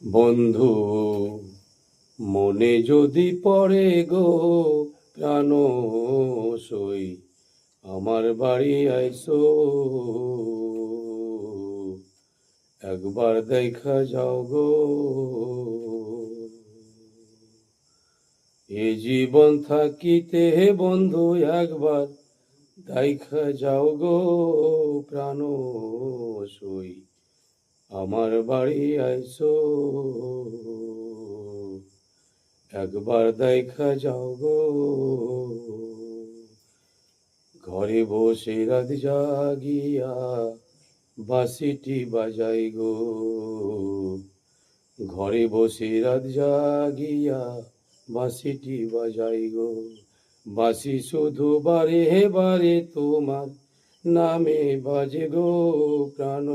বন্ধু মনে যদি পড়ে গো প্রাণ সই আমার বাড়ি আইসো একবার দেখা যাও গো। এ জীবন থাকিতে বন্ধু একবার দেখা যাও গো প্রাণ সই আমার বাড়ি আইসো একবার দেখা যাও গো। ঘরে বসে রাত জাগিয়া বাঁশিটি বাজাই গো, ঘরে বসে রাত জাগিয়া বাঁশিটি বাজাই গো। বাঁশি শুধু বারে বারে তোমার নামে বাজে গো প্রাণ